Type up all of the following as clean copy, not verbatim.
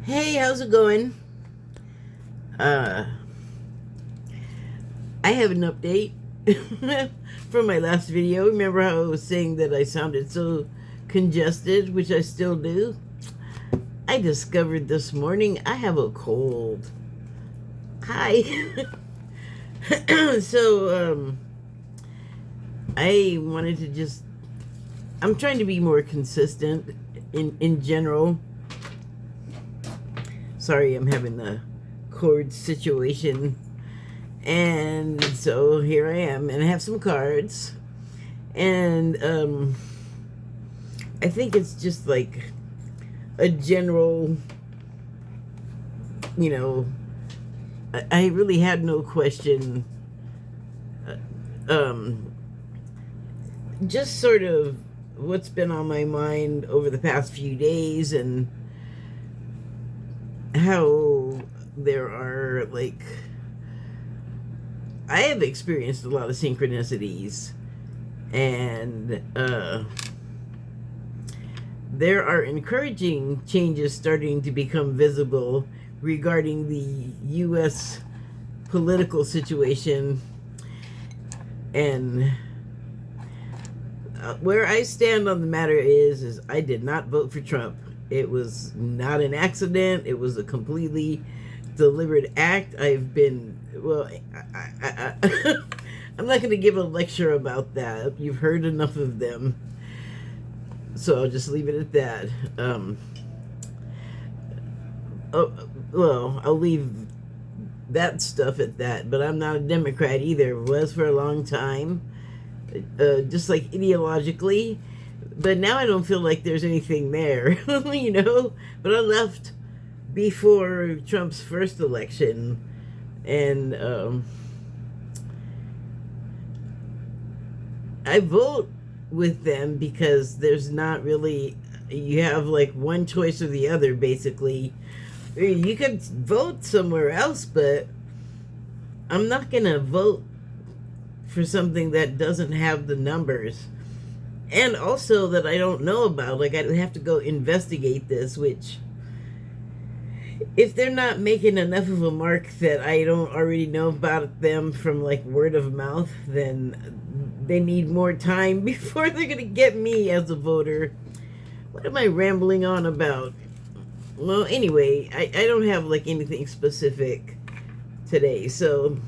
Hey, how's it going? Uh, I have an update from my last video. Remember how I was saying that I sounded so congested, which I still do? I discovered this morning I have a cold. Hi. so, I wanted to just, I'm trying to be more consistent in general. Sorry, I'm having a cord situation. And so here I am, and I have some cards. And I think it's just like a general, you know, I really had no question. Um, just sort of what's been on my mind over the past few days, and how there are like I have experienced a lot of synchronicities, and there are encouraging changes starting to become visible regarding the U.S. political situation. And where I stand on the matter is I did not vote for Trump. It was not an accident. It was a completely deliberate act. I've been, well, I'm not going to give a lecture about that. You've heard enough of them. So I'll just leave it at that. Well, I'll leave that stuff at that. But I'm not a Democrat either. Was for a long time. Just like ideologically. But now I don't feel like there's anything there, you know? But I left before Trump's first election, and I vote with them because there's not really, you have like one choice or the other, basically. You could vote somewhere else, but I'm not going to vote for something that doesn't have the numbers. And also that I don't know about. Like, I'd have to go investigate this, which, if they're not making enough of a mark that I don't already know about them from, like, word of mouth, then they need more time before they're going to get me as a voter. What am I rambling on about? Well, anyway, I don't have, like, anything specific today, so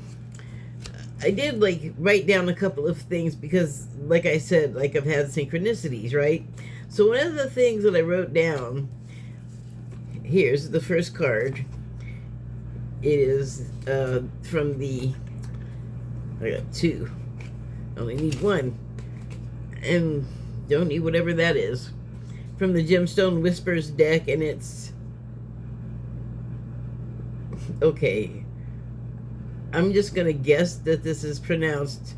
I did like write down a couple of things because, like I said, like I've had synchronicities, right? So one of the things that I wrote down, here's the first card. It is from the, I got two, I only need one, and don't need whatever that is, from the Gemstone Whispers deck, and it's, okay, I'm just gonna guess that this is pronounced,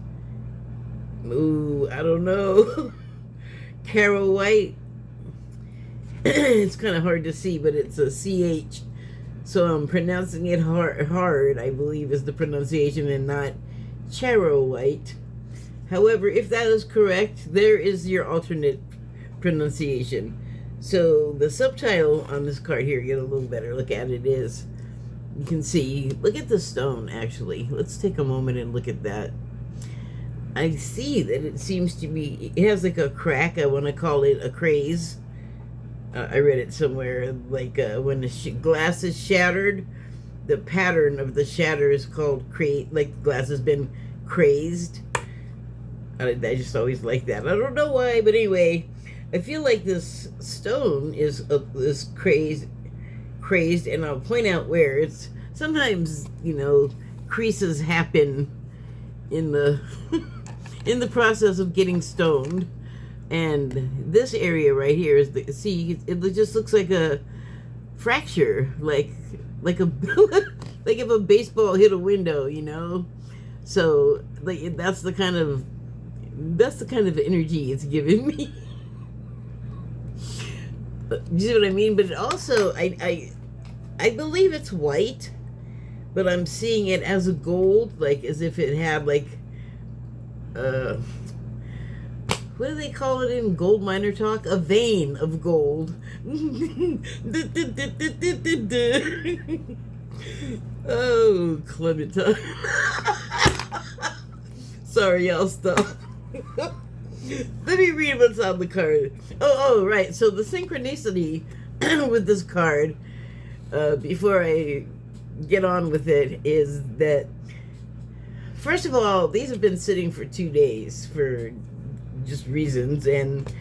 ooh, I don't know, Carol White. It's kind of hard to see, but it's a CH, so I'm pronouncing it hard, I believe is the pronunciation, and not Charo White. However, if that is correct, there is your alternate pronunciation. So the subtitle on this card here, get a little better look at it, is, you can see, look at the stone, actually. Let's take a moment and look at that. I see that it seems to be, it has like a crack. I want to call it a craze. I read it somewhere, like when the glass is shattered, the pattern of the shatter is called like the glass has been crazed. I just always like that. I don't know why, but anyway, I feel like this stone is crazed, and I'll point out where it's sometimes, you know, creases happen in the in the process of getting stoned, and this area right here is the, see, it just looks like a fracture, like a like if a baseball hit a window, you know. So like that's the kind of energy it's giving me. You see what I mean? But it also, I believe it's white, but I'm seeing it as a gold, like as if it had like what do they call it in gold miner talk? A vein of gold. Oh, Clementine. Sorry, y'all, stop. Let me read what's on the card. Right. So the synchronicity with this card, before I get on with it, is that, first of all, these have been sitting for 2 days for just reasons, and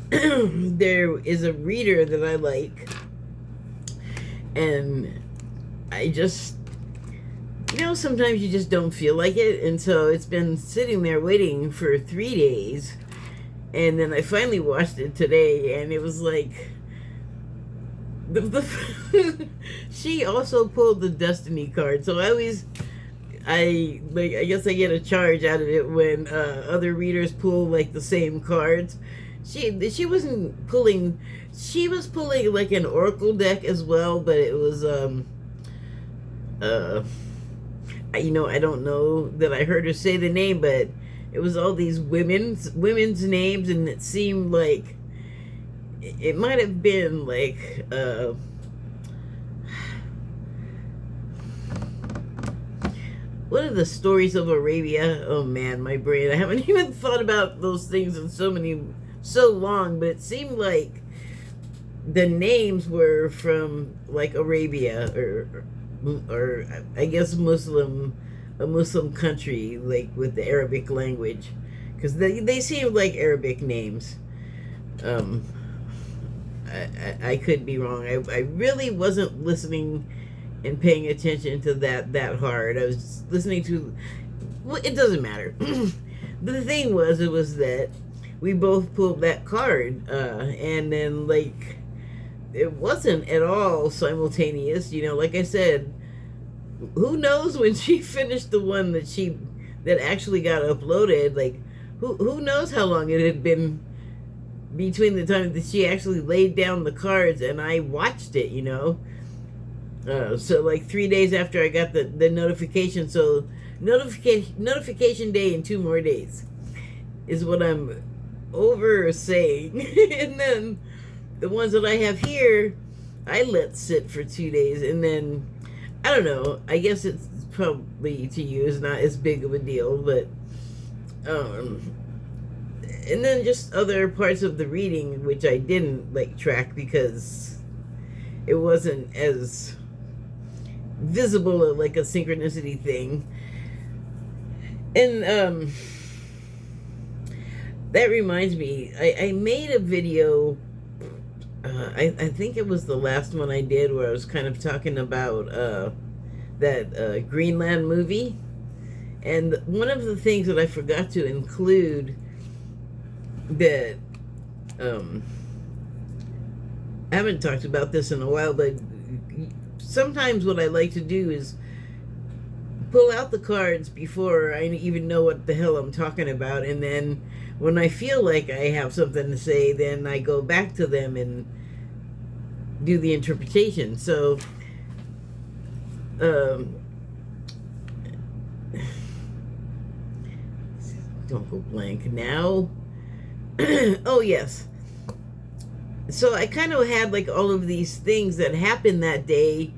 there is a reader that I like, and I just, sometimes you just don't feel like it, and so it's been sitting there waiting for 3 days, and then I finally watched it today, and it was like, she also pulled the Destiny card, so I guess I get a charge out of it when other readers pull like the same cards. She wasn't pulling. She was pulling like an oracle deck as well, but it was I don't know that I heard her say the name, but it was all these women's names, and it seemed like it might have been like what are the stories of Arabia? Oh man, my brain. I haven't even thought about those things in so long, but it seemed like the names were from like Arabia or I guess a Muslim country, like with the Arabic language, because they seem like Arabic names. I could be wrong. I really wasn't listening and paying attention to that hard. I was listening to, well, it doesn't matter. The thing was, it was that we both pulled that card, and then like it wasn't at all simultaneous. Like I said, who knows when she finished the one that actually got uploaded? Like, who knows how long it had been between the time that she actually laid down the cards and I watched it. So like 3 days after I got the notification. So notification day in 2 more days is what I'm over saying. And then the ones that I have here, I let sit for 2 days, and then I don't know. I guess it's probably to you is not as big of a deal, but and then just other parts of the reading which I didn't like track because it wasn't as visible like a synchronicity thing. And that reminds me, I made a video, I think it was the last one I did, where I was kind of talking about that Greenland movie, and one of the things that I forgot to include that I haven't talked about this in a while, but sometimes what I like to do is pull out the cards before I even know what the hell I'm talking about, and then when I feel like I have something to say, then I go back to them and do the interpretation. So don't go blank now. Oh yes, so I kind of had like all of these things that happened that day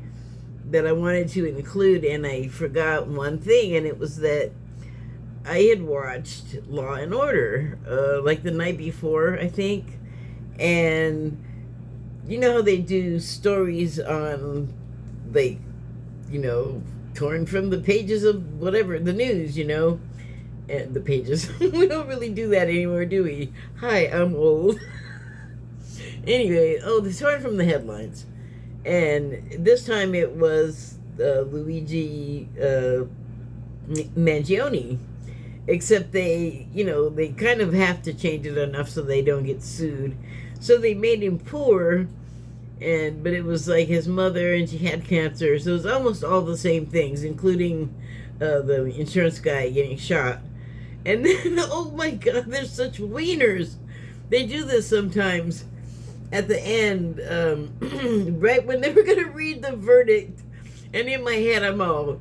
that I wanted to include, and I forgot one thing, and it was that I had watched Law and Order like the night before, I think, and you know how they do stories on, like, torn from the pages of whatever, the news, and the pages. We don't really do that anymore, do we? Hi, I'm old. Anyway, they're torn from the headlines. And this time it was Luigi Mangione. Except they kind of have to change it enough so they don't get sued. So they made him poor, but it was like his mother, and she had cancer. So it was almost all the same things, including the insurance guy getting shot. And then, oh my God, they're such wieners. They do this sometimes at the end, right when they were going to read the verdict. And in my head, I'm all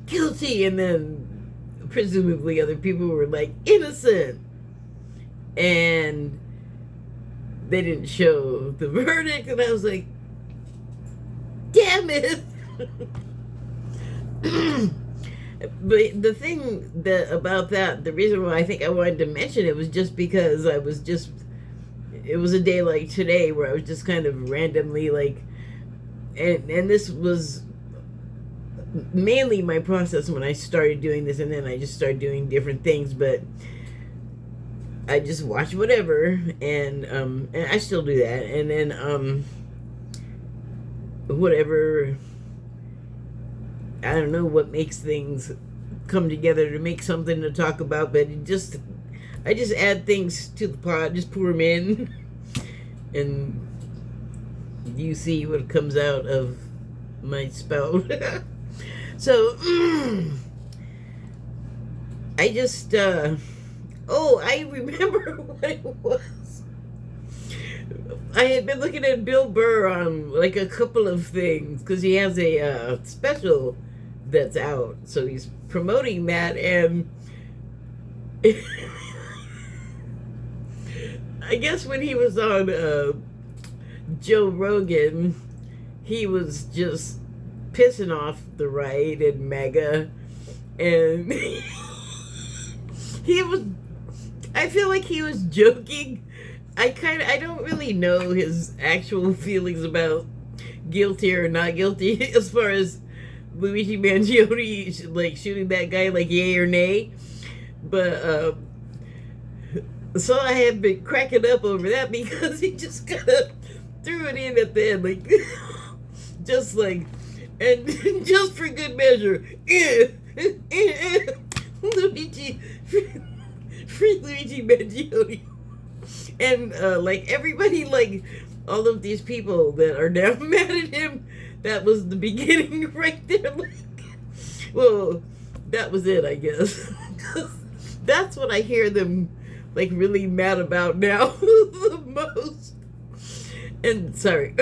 guilty. And then presumably other people were like, innocent. and they didn't show the verdict, and I was like, damn it. But the thing that about that, the reason why I think I wanted to mention it was just because it was a day like today where I was just kind of randomly like, and this was mainly my process when I started doing this, and then I just started doing different things, but I just watch whatever, and I still do that, and then whatever, I don't know what makes things come together to make something to talk about, but I just add things to the pot, just pour them in, and you see what comes out of my spout. So, I just, I remember what it was. I had been looking at Bill Burr on like a couple of things because he has a special that's out. So he's promoting that, and I guess when he was on Joe Rogan, he was just pissing off the right and MAGA, and I feel like he was joking. I don't really know his actual feelings about guilty or not guilty as far as Luigi Mangione like shooting that guy, like yay or nay. But so I have been cracking up over that because he just kind of threw it in at the end, like just like, and just for good measure, Luigi, free Luigi Mangione. And like everybody, like all of these people that are now mad at him, that was the beginning right there. Like, well, that was it, I guess. That's what I hear them like really mad about now the most. And sorry,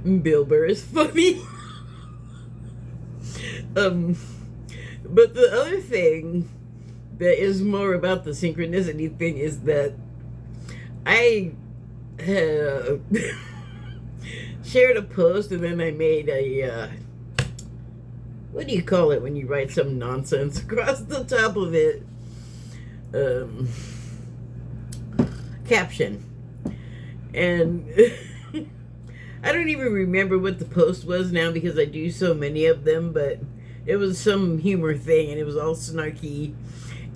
Bill Burr is funny. But the other thing that is more about the synchronicity thing is that I shared a post, and then I made a what do you call it when you write some nonsense across the top of it? Caption. And I don't even remember what the post was now because I do so many of them, but it was some humor thing, and it was all snarky.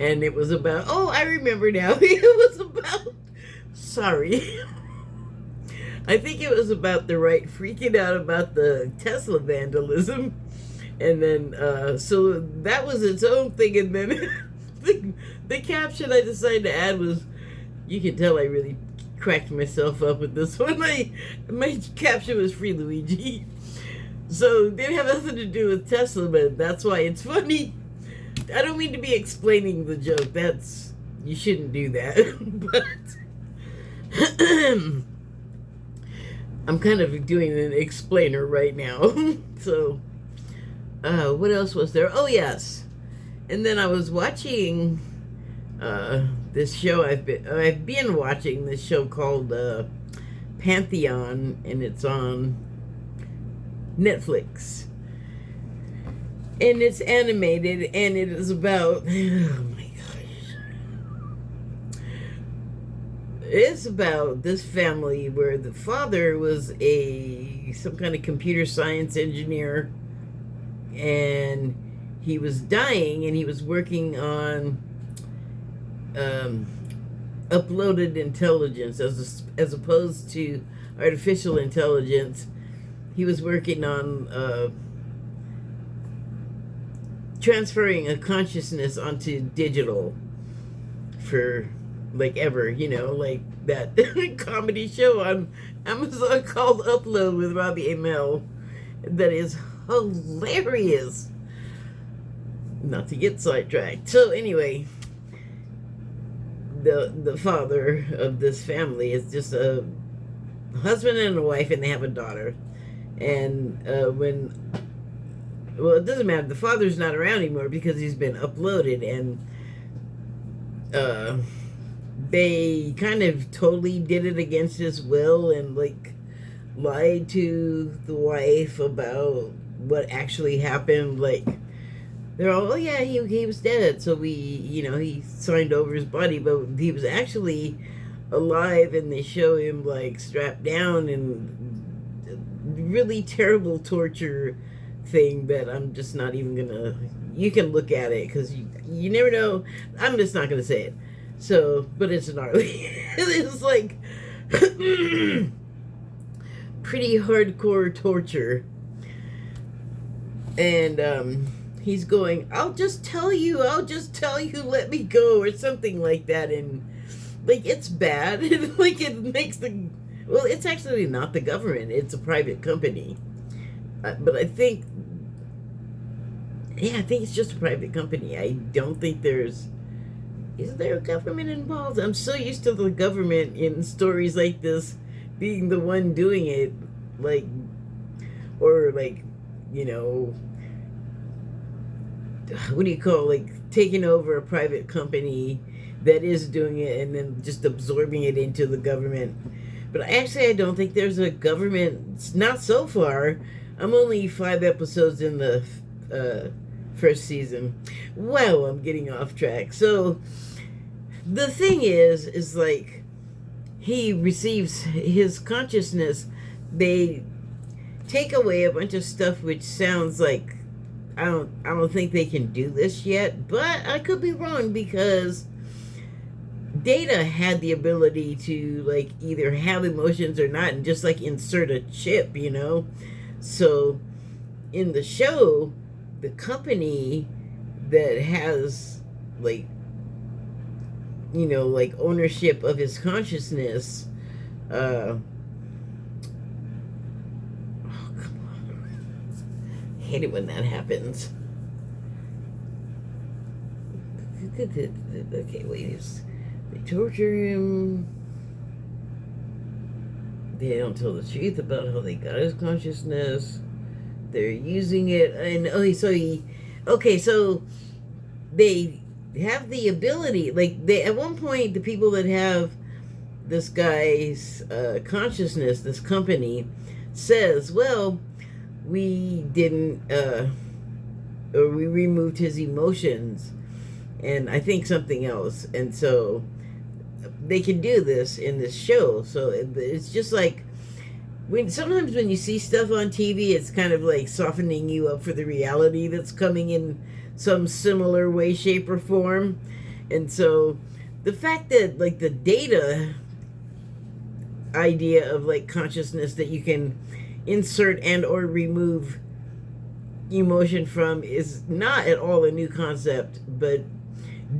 And it was about, oh, I remember now. It was about, sorry. I think it was about the right freaking out about the Tesla vandalism. And then, so that was its own thing. And then the caption I decided to add was, you can tell I really cracked myself up with this one. My caption was Free Luigi. So it didn't have nothing to do with Tesla, but that's why it's funny. I don't mean to be explaining the joke. You shouldn't do that. But I'm kind of doing an explainer right now. So, what else was there? Oh, yes. And then I was watching this show. I've been watching this show called Pantheon, and it's on Netflix. And it's animated, and it is about, oh my gosh. It's about this family where the father was some kind of computer science engineer, and he was dying, and he was working on uploaded intelligence as opposed to artificial intelligence. He was working on transferring a consciousness onto digital for like ever, like that comedy show on Amazon called Upload with Robbie Amell that is hilarious. Not to get sidetracked. So anyway, the father of this family is just a husband and a wife, and they have a daughter. And well, it doesn't matter. The father's not around anymore because he's been uploaded, and uh they kind of totally did it against his will and like lied to the wife about what actually happened. Like they're all, oh yeah, he was dead, so we, he signed over his body, but he was actually alive, and they show him like strapped down and really terrible torture thing that I'm just not even gonna. You can look at it because you never know. I'm just not gonna say it. So, but it's gnarly. It's like pretty hardcore torture, and he's going, I'll just tell you, let me go, or something like that. And like, it's bad. Like, it makes well, it's actually not the government, it's a private company. But I think, yeah, I think it's just a private company. I don't think is there a government involved? I'm so used to the government in stories like this being the one doing it, like, or like, what do you call, like, taking over a private company that is doing it and then just absorbing it into the government. But actually, I don't think there's a government. It's not so far. I'm only 5 episodes in the first season. Wow, I'm getting off track. So the thing is like, he receives his consciousness. They take away a bunch of stuff, which sounds like, I don't think they can do this yet, but I could be wrong, because Data had the ability to like either have emotions or not, and just like insert a chip, So in the show, the company that has like like ownership of his consciousness, oh, come on. I hate it when that happens. Okay, wait. They torture him. They don't tell the truth about how they got his consciousness. They're using it, and so they have the ability. Like, they, at one point, the people that have this guy's consciousness, this company, says, well, we didn't, or we removed his emotions, and I think something else, and so they can do this in this show. So it's just like, sometimes when you see stuff on TV, it's kind of like softening you up for the reality that's coming in some similar way, shape, or form. And so the fact that like the Data idea of like consciousness that you can insert and or remove emotion from is not at all a new concept, but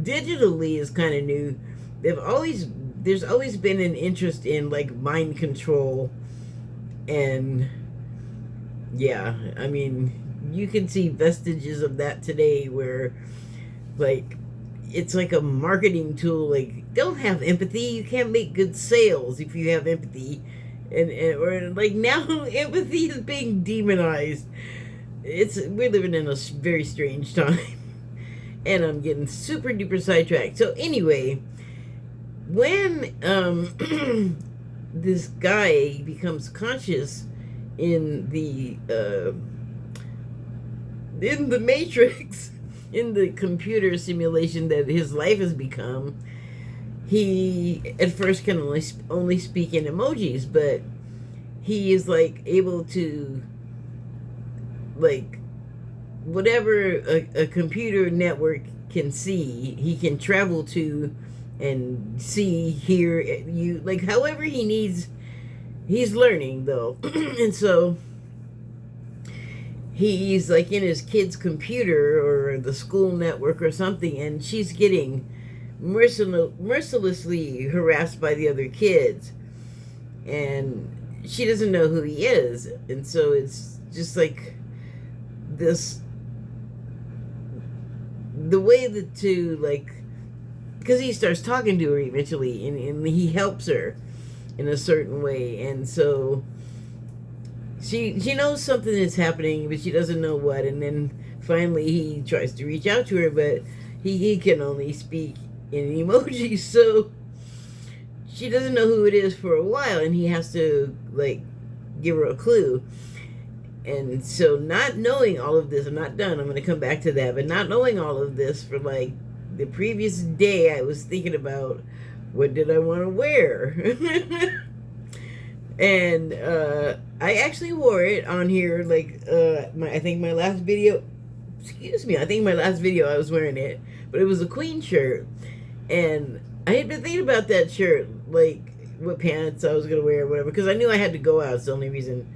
digitally is kind of new. There's always been an interest in like mind control, and yeah, I mean, you can see vestiges of that today where like it's like a marketing tool. Like, don't have empathy, you can't make good sales if you have empathy, and or like now empathy is being demonized. We're living in a very strange time. And I'm getting super duper sidetracked. So anyway, when this guy becomes conscious in the Matrix, in the computer simulation that his life has become, he at first can only speak in emojis, but he is like able to, like, whatever a computer network can see, he can travel to and see, hear, you, like, however he needs. He's learning though. And so he's like in his kid's computer or the school network or something, and she's getting mercilessly harassed by the other kids, and she doesn't know who he is. And so it's just like this, the way that to like, because he starts talking to her eventually, and he helps her in a certain way, and so she knows something is happening, but she doesn't know what. And then finally he tries to reach out to her, but he can only speak in emojis. So she doesn't know who it is for a while, and he has to like give her a clue. And so, not knowing all of this, I'm not done. I'm going to come back to that. But not knowing all of this, for like the previous day, I was thinking about what did I want to wear. And I actually wore it on here. Like I think my last video. Excuse me. I think my last video I was wearing it, but it was a Queen shirt, and I had been thinking about that shirt, like what pants I was gonna wear, or whatever, because I knew I had to go out. It's the only reason.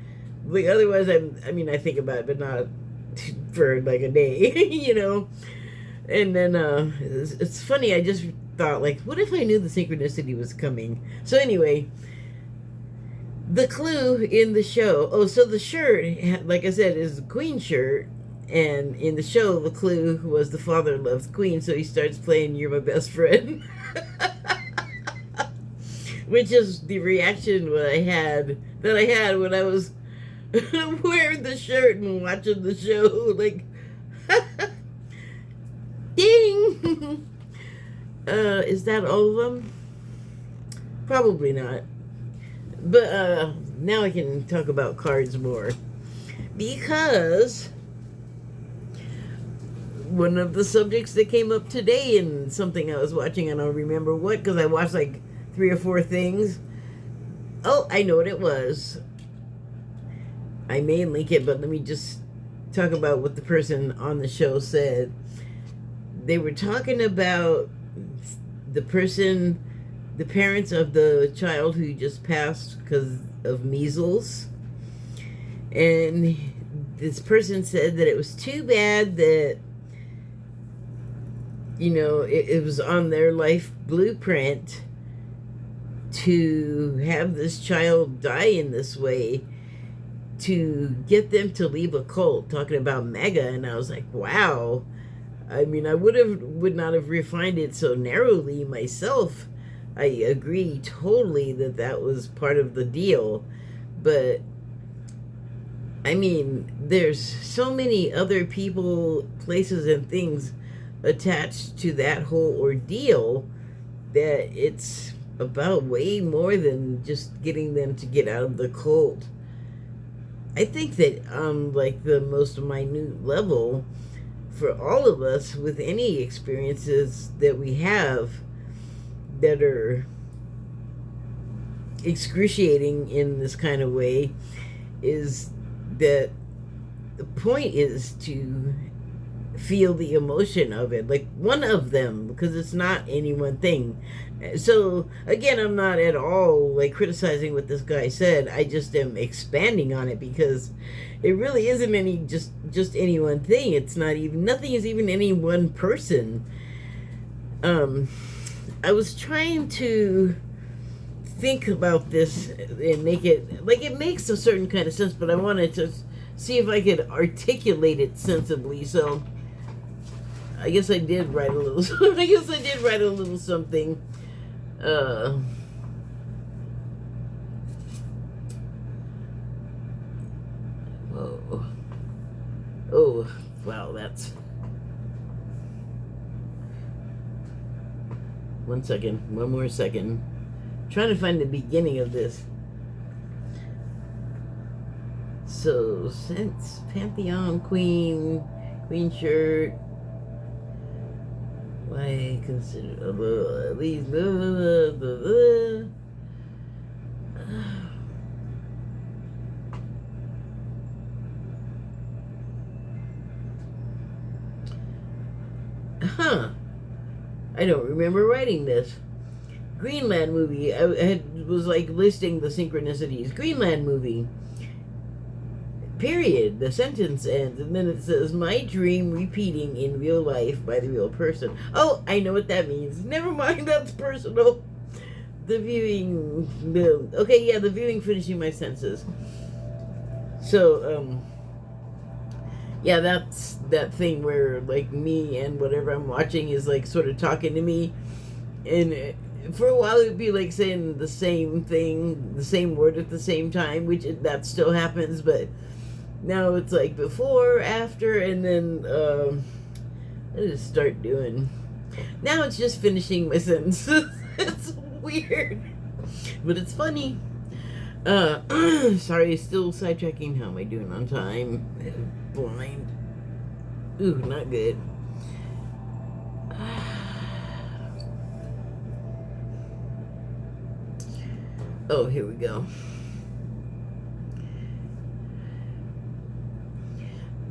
Like otherwise, I mean, I think about it, but not for like a day, you know. And then it's funny. I just thought, like, what if I knew the synchronicity was coming? So anyway, the clue in the show. Oh, so the shirt, like I said, is the Queen shirt, and in the show, the clue was the father loves Queen, so he starts playing "You're My Best Friend," which is the reaction that I had when I was wearing the shirt and watching the show, like, ding. Is that all of them? Probably not. But now I can talk about cards more, because one of the subjects that came up today in something I was watching, I don't remember what, because I watched like 3 or 4 things. Oh, I know what it was. I may link it, but let me just talk about what the person on the show said. They were talking about the parents of the child who just passed because of measles. And this person said that it was too bad that, you know, it was on their life blueprint to have this child die in this way, to get them to leave a cult, talking about MAGA. And I was like, wow. I mean, I would not have refined it so narrowly myself. I agree totally that was part of the deal. But I mean, there's so many other people, places, and things attached to that whole ordeal that it's about way more than just getting them to get out of the cult. I think that like the most minute level, for all of us with any experiences that we have that are excruciating in this kind of way, is that the point is to feel the emotion of it, like one of them, because it's not any one thing. So again, I'm not at all like criticizing what this guy said. I just am expanding on it, because it really isn't any just any one thing. It's not even, nothing is even any one person. I was trying to think about this and make it like, it makes a certain kind of sense, but I wanted to see if I could articulate it sensibly. So I guess I did write a little. I guess I did write a little something. Whoa. Oh, wow, that's... 1 second. One more second. I'm trying to find the beginning of this. So, since Pantheon Queen shirt, why consider these I don't remember writing this. Greenland movie. I was like listing the synchronicities. Greenland movie. Period. The sentence ends, and then it says, "My dream repeating in real life by the real person." Oh, I know what that means. Never mind, that's personal. The viewing... Okay, yeah, the viewing finishing my senses. So, yeah, that's that thing where, like, me and whatever I'm watching is, like, sort of talking to me. And for a while it would be, like, saying the same thing, the same word at the same time, which that still happens, but now it's, like, before, after, and then, I just start doing... Now it's just finishing my sentences. It's weird, but it's funny. Sorry, still sidetracking. How am I doing on time? Blind. Ooh, not good. Oh, here we go.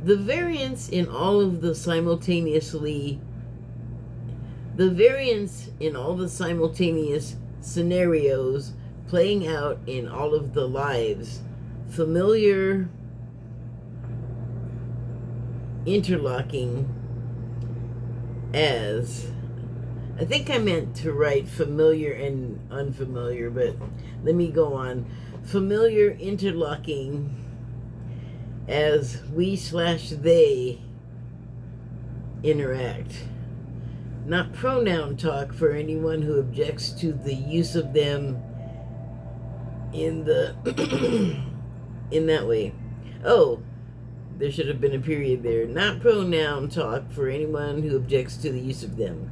The variance in all of the simultaneous scenarios playing out in all of the lives, familiar, interlocking as, I think I meant to write familiar and unfamiliar, but let me go on. Familiar, interlocking as we/they interact. Not pronoun talk for anyone who objects to the use of them in the in that way. Oh, there should have been a period there. Not pronoun talk for anyone who objects to the use of them.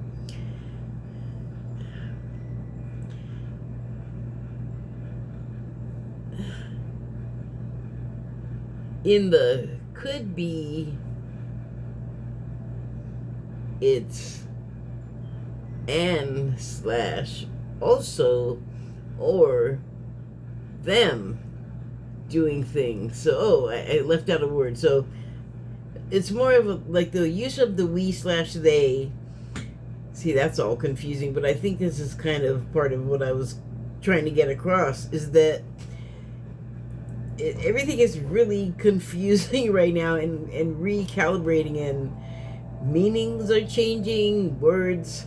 In the could be, it's and / also or them doing things. So I left out a word. So it's more of a, like the use of the we/they. See, that's all confusing, but I think this is kind of part of what I was trying to get across, is that everything is really confusing right now, and recalibrating, and meanings are changing, words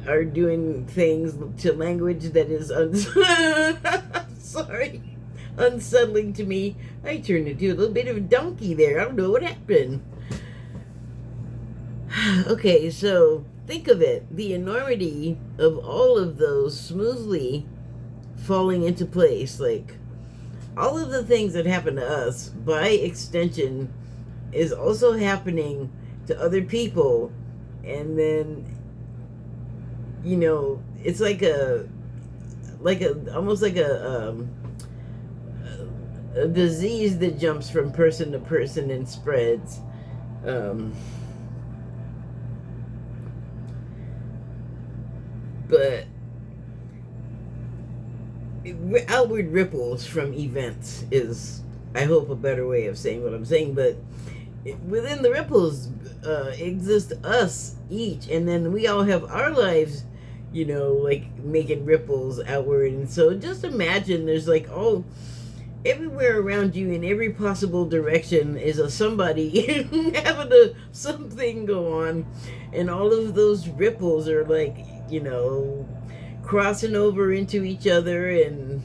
are doing things to language that is sorry, unsettling to me. I turned into a little bit of a donkey there. I don't know what happened. Okay, so think of it, the enormity of all of those smoothly falling into place. Like, all of the things that happen to us, by extension, is also happening to other people. And then, you know, it's like almost like a disease that jumps from person to person and spreads. But outward ripples from events is, I hope, a better way of saying what I'm saying. But within the ripples exist us each, and then we all have our lives, you know, like making ripples outward. And so just imagine there's like, oh, everywhere around you in every possible direction is a somebody having something go on, and all of those ripples are like, you know, crossing over into each other and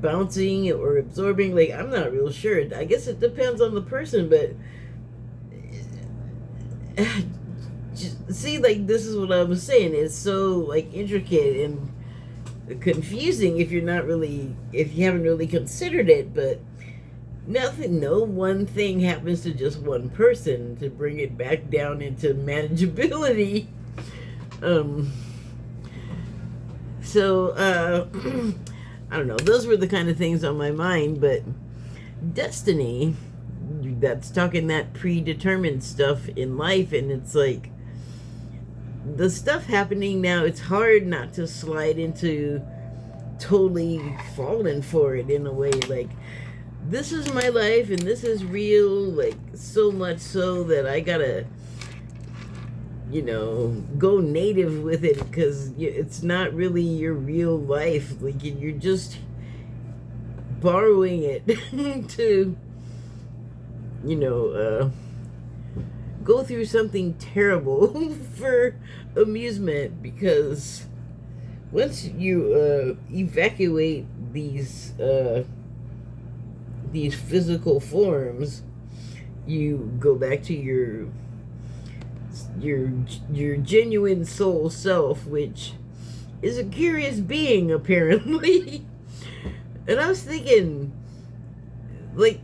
bouncing or absorbing. Like, I'm not real sure. I guess it depends on the person, but just see, like, this is what I was saying. It's so like intricate and confusing if you haven't really considered it. But no one thing happens to just one person to bring it back down into manageability. So I don't know, those were the kind of things on my mind. But destiny, that's talking that predetermined stuff in life, and it's like the stuff happening now, it's hard not to slide into totally falling for it in a way. Like, this is my life and this is real, like, so much so that I gotta, you know, go native with it, because it's not really your real life. Like, you're just borrowing it to, you know, go through something terrible for amusement. Because once you evacuate these physical forms, you go back to your genuine soul self, which is a curious being, apparently. And I was thinking, like,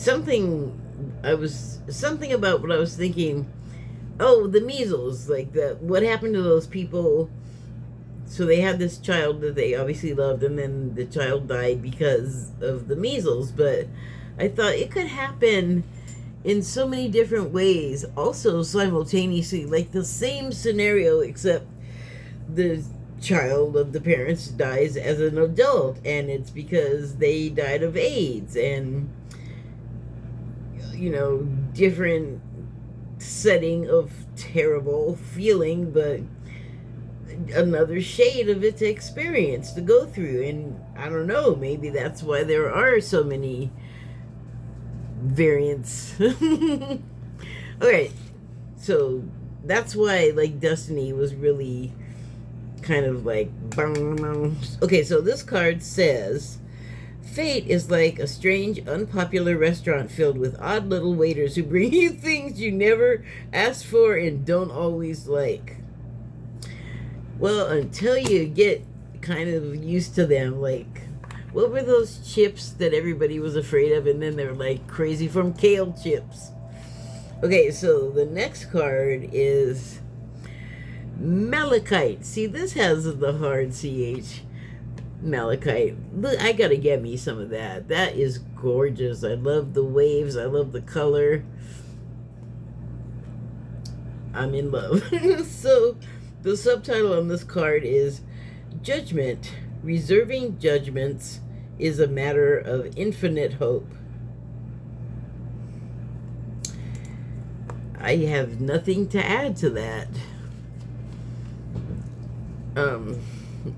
something about what I was thinking. Oh, the measles, like that. What happened to those people? So they had this child that they obviously loved, and then the child died because of the measles. But I thought it could happen in so many different ways, also simultaneously, like the same scenario, except the child of the parents dies as an adult, and it's because they died of AIDS, and different setting of terrible feeling, but another shade of its experience to go through. And I don't know, maybe that's why there are so many variants. Okay, so that's why, like, Destiny was really kind of like okay. So this card says, fate is like a strange, unpopular restaurant filled with odd little waiters who bring you things you never asked for and don't always like. Well, until you get kind of used to them. Like, what were those chips that everybody was afraid of, and then they're like crazy from kale chips? Okay, so the next card is Malachite. See, this has the hard CH. Malachite. Look, I gotta get me some of that. That is gorgeous. I love the waves. I love the color. I'm in love. So the subtitle on this card is Judgment. Reserving judgments is a matter of infinite hope. I have nothing to add to that.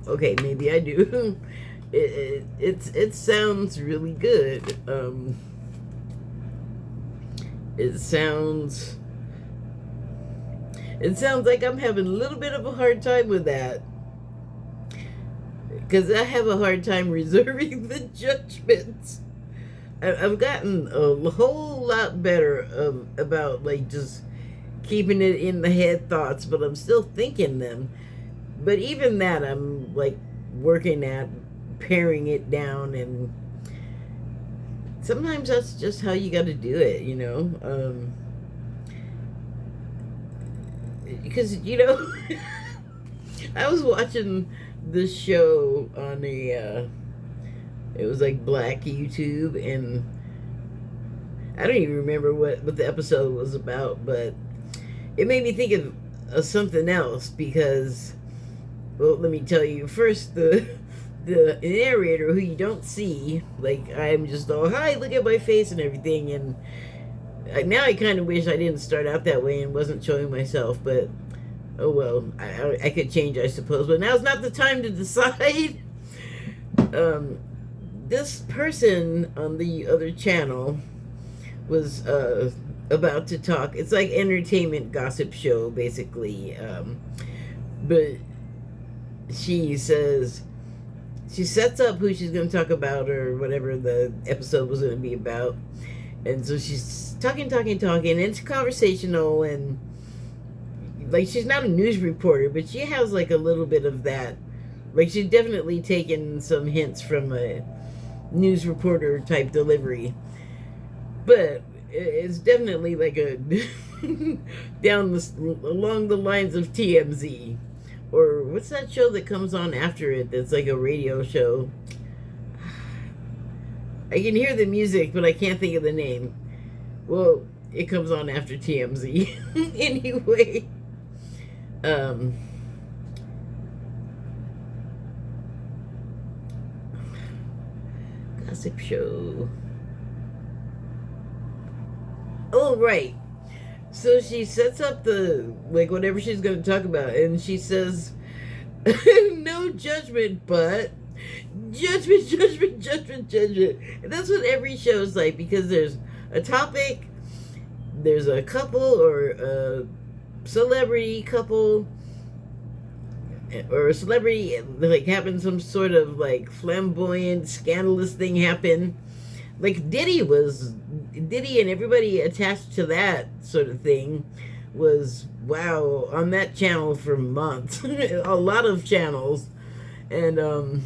Okay, maybe I do. It sounds really good. It sounds like I'm having a little bit of a hard time with that, because I have a hard time reserving the judgments. I've gotten a whole lot better about, like, just keeping it in the head thoughts, but I'm still thinking them. But even that, I'm like working at paring it down, and sometimes that's just how you got to do it, because I was watching this show on it was like Black YouTube, and I don't even remember what the episode was about, but it made me think of something else, because, well, let me tell you first, the narrator, who you don't see, like, I'm just all, hi, look at my face and everything, and now I kind of wish I didn't start out that way and wasn't showing myself, but oh well, I could change, I suppose, but now's not the time to decide. This person on the other channel was about to talk. It's like entertainment gossip show, basically, but she sets up who she's going to talk about, or whatever the episode was going to be about. And so she's talking. It's conversational, and like, she's not a news reporter, but she has like a little bit of that. Like, she's definitely taken some hints from a news reporter type delivery, but it's definitely like a along the lines of TMZ, or what's that show that comes on after it that's like a radio show? I can hear the music, but I can't think of the name. Well, it comes on after TMZ. Anyway, gossip show. Oh, right. So she sets up the, like, whatever she's going to talk about, and she says, no judgment, but judgment. And that's what every show is like, because there's a topic, there's a couple, or a celebrity couple, or a celebrity, like, having some sort of, like, flamboyant, scandalous thing happen. Like, Diddy and everybody attached to that sort of thing was, wow, on that channel for months. A lot of channels. And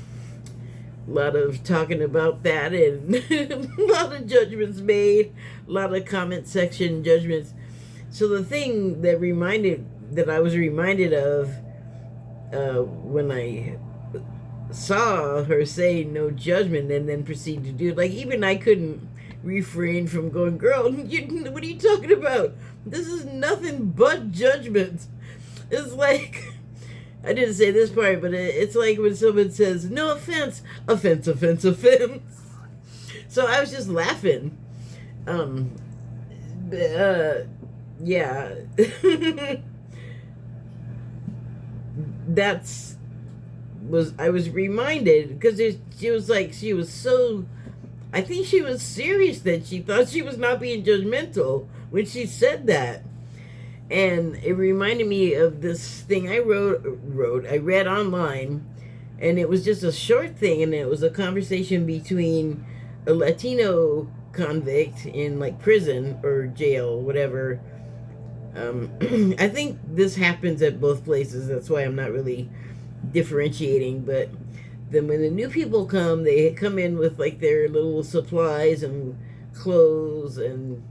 A lot of talking about that, and a lot of judgments made, a lot of comment section judgments. So the thing that I was reminded of when I saw her say no judgment and then proceed to do it, like, even I couldn't refrain from going, girl, what are you talking about? This is nothing but judgment. It's like, I didn't say this part, but it's like when someone says, no offense, offense, offense, offense. So I was just laughing. Yeah. I was reminded, because she was so, I think she was serious that she thought she was not being judgmental when she said that. And it reminded me of this thing I read online, and it was just a short thing, and it was a conversation between a Latino convict in like prison or jail, whatever. I think this happens at both places. That's why I'm not really differentiating. But then when the new people come, they come in with like their little supplies and clothes and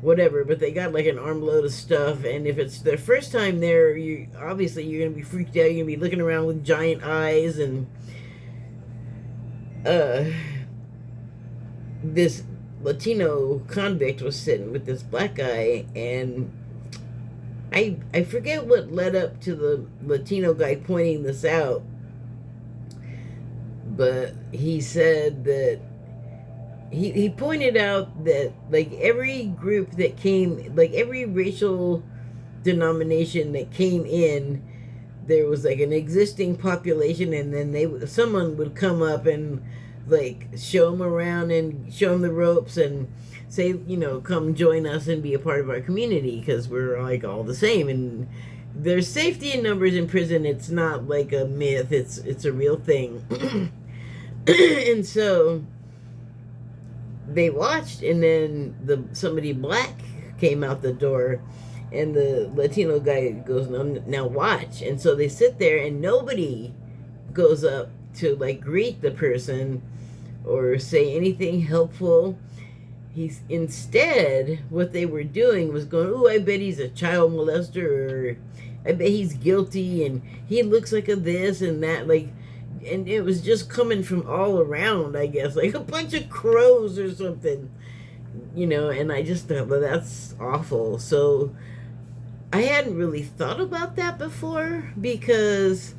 whatever, but they got like an armload of stuff, and if it's their first time there, you're gonna be freaked out. You're gonna be looking around with giant eyes, and this Latino convict was sitting with this black guy, and I forget what led up to the Latino guy pointing this out, but he said that he pointed out that like every group that came, like every racial denomination that came in, there was like an existing population, and then someone would come up and like show them around and show them the ropes and say, come join us and be a part of our community, because we're like all the same. And there's safety in numbers in prison. It's not like a myth. It's a real thing. And so they watched, and then somebody black came out the door, and the Latino guy goes, now watch. And so they sit there, and nobody goes up to like greet the person or say anything helpful. Instead, what they were doing was going, oh, I bet he's a child molester, or I bet he's guilty, and he looks like a this and that, like. And it was just coming from all around, I guess, like a bunch of crows or something, and I just thought, well, that's awful. So I hadn't really thought about that before, because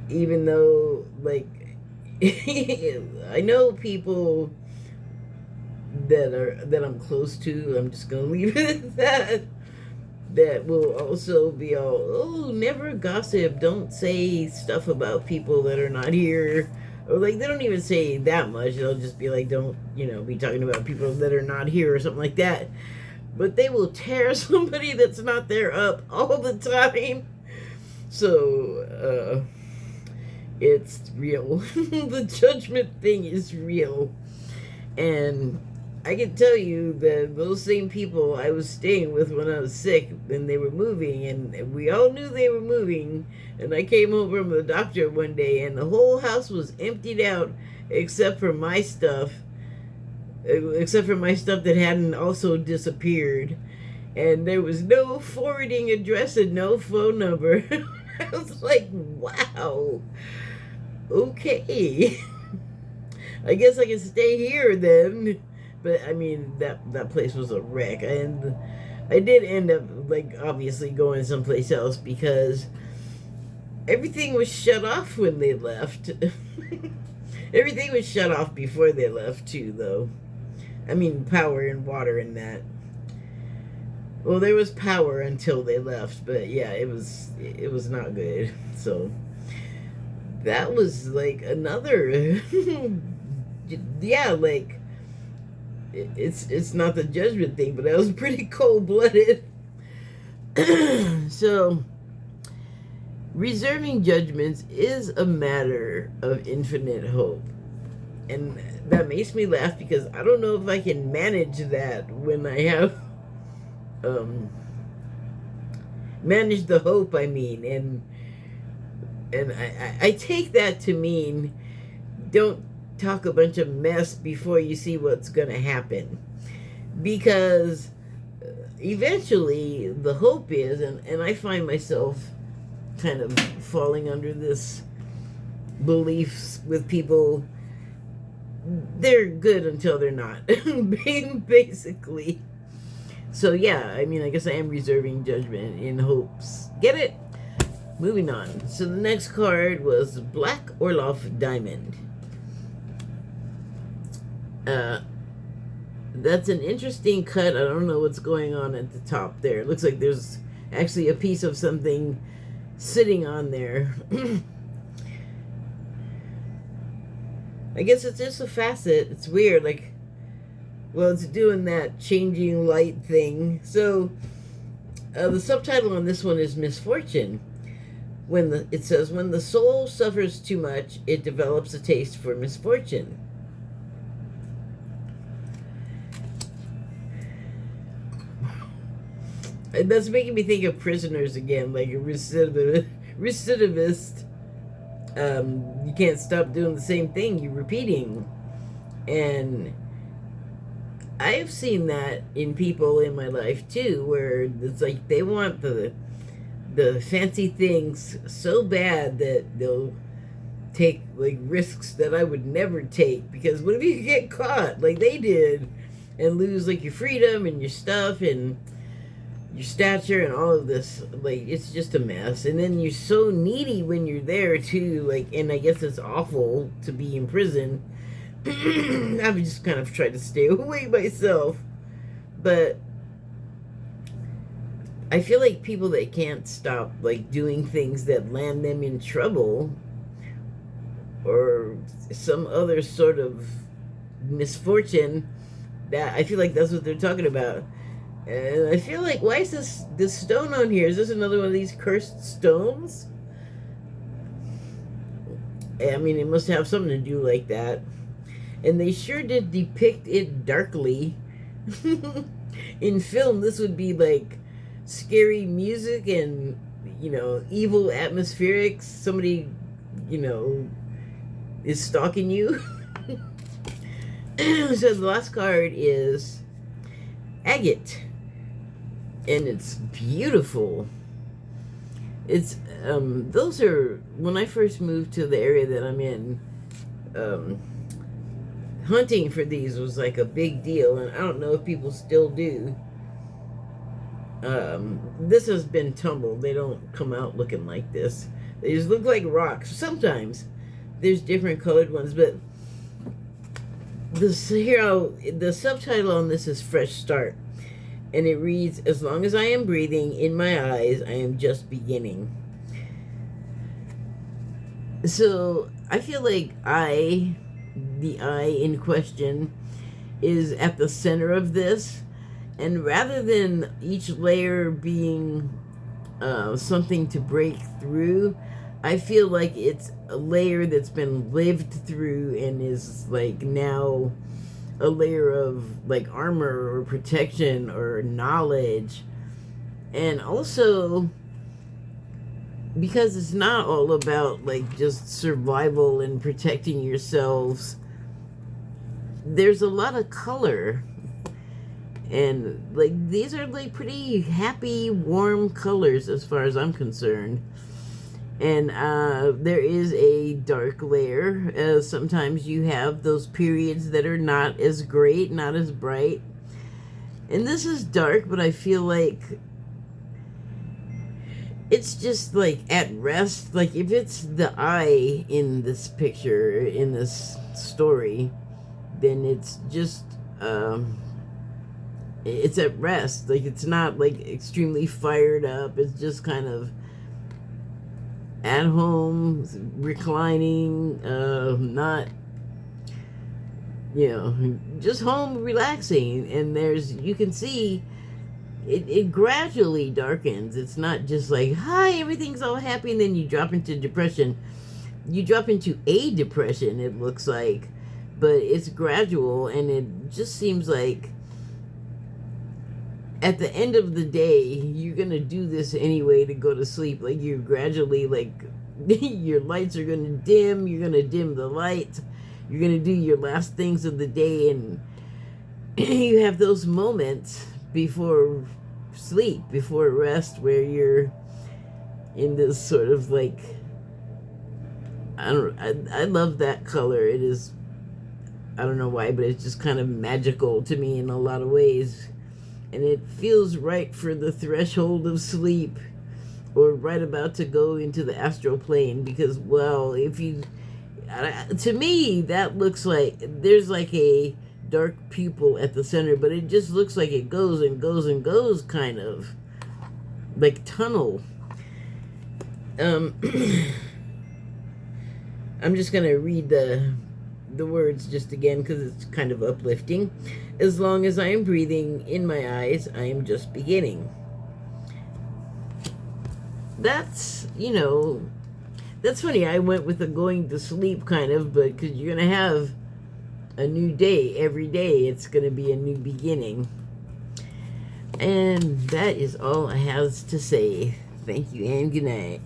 even though, like, I know people that I'm close to, I'm just gonna leave it at that will also be all, oh, never gossip, don't say stuff about people that are not here, or like they don't even say that much. They'll just be like, don't be talking about people that are not here or something like that. But they will tear somebody that's not there up all the time. So it's real. The judgment thing is real. And I can tell you that those same people I was staying with when I was sick, and they were moving, and we all knew they were moving, and I came home from the doctor one day, and the whole house was emptied out except for my stuff that hadn't also disappeared, and there was no forwarding address and no phone number. I was like, wow, okay. I guess I can stay here then. But I mean, that place was a wreck, and I did end up like obviously going someplace else, because everything was shut off when they left. Everything was shut off before they left too, though. I mean, power and water and that. Well, there was power until they left, but yeah, it was not good. So that was like another yeah, like it's not the judgment thing, but that was pretty cold-blooded. So reserving judgments is a matter of infinite hope, and that makes me laugh, because I don't know if I can manage that when I have manage the hope, I mean, and I take that to mean don't talk a bunch of mess before you see what's going to happen. Because eventually the hope is, and I find myself kind of falling under this beliefs with people, they're good until they're not, basically. So yeah, I mean, I guess I am reserving judgment in hopes. Get it? Moving on. So the next card was Black Orloff Diamond. That's an interesting cut. I don't know what's going on at the top there. It looks like there's actually a piece of something sitting on there. I guess it's just a facet. It's weird. Like, well, it's doing that changing light thing. So the subtitle on this one is Misfortune. It says, when the soul suffers too much, it develops a taste for misfortune. And that's making me think of Prisoners again, like a recidivist. You can't stop doing the same thing. You're repeating. And I've seen that in people in my life too, where it's like they want the fancy things so bad that they'll take like risks that I would never take, because what if you get caught like they did and lose like your freedom and your stuff and your stature and all of this? Like, it's just a mess. And then you're so needy when you're there too, like, and I guess it's awful to be in prison. I've just kind of tried to stay away myself, but I feel like people that can't stop like doing things that land them in trouble or some other sort of misfortune, that I feel like that's what they're talking about. And I feel like, why is this stone on here? Is this another one of these cursed stones? I mean, it must have something to do like that. And they sure did depict it darkly. In film, this would be like scary music and, you know, evil atmospherics. Somebody, you know, is stalking you. So the last card is Agate. And it's beautiful. It's those are, when I first moved to the area that I'm in, hunting for these was like a big deal, and I don't know if people still do. This has been tumbled. They don't come out looking like this. They just look like rocks. Sometimes there's different colored ones, but the subtitle on this is Fresh Start. And it reads, as long as I am breathing in my eyes, I am just beginning. So I feel like the eye in question, is at the center of this. And rather than each layer being something to break through, I feel like it's a layer that's been lived through and is like now a layer of like armor or protection or knowledge. And also because it's not all about like just survival and protecting yourselves, there's a lot of color, and like these are like pretty happy, warm colors as far as I'm concerned. And there is a dark layer. Sometimes you have those periods that are not as great, not as bright. And this is dark, but I feel like it's just like at rest. Like if it's the eye in this picture, in this story, then it's just, it's at rest. Like it's not like extremely fired up. It's just kind of at home, reclining, not, you know, just home relaxing. And you can see it gradually darkens. It's not just like, hi, everything's all happy, and then you drop into depression. You drop into a depression, it looks like, but it's gradual, and it just seems like at the end of the day, you're gonna do this anyway to go to sleep. Like you're gradually like, your lights are gonna dim, you're gonna dim the light, you're gonna do your last things of the day, and you have those moments before sleep, before rest, where you're in this sort of like, I love that color. It is, I don't know why, but it's just kind of magical to me in a lot of ways. And it feels right for the threshold of sleep, or right about to go into the astral plane, because, well, if you, to me, that looks like there's like a dark pupil at the center, but it just looks like it goes and goes and goes, kind of like tunnel. I'm just gonna read the words just again because it's kind of uplifting. As long as I am breathing in my eyes, I am just beginning. That's, that's funny. I went with the going to sleep kind of, but because you're going to have a new day every day, it's going to be a new beginning. And that is all I have to say. Thank you and good night.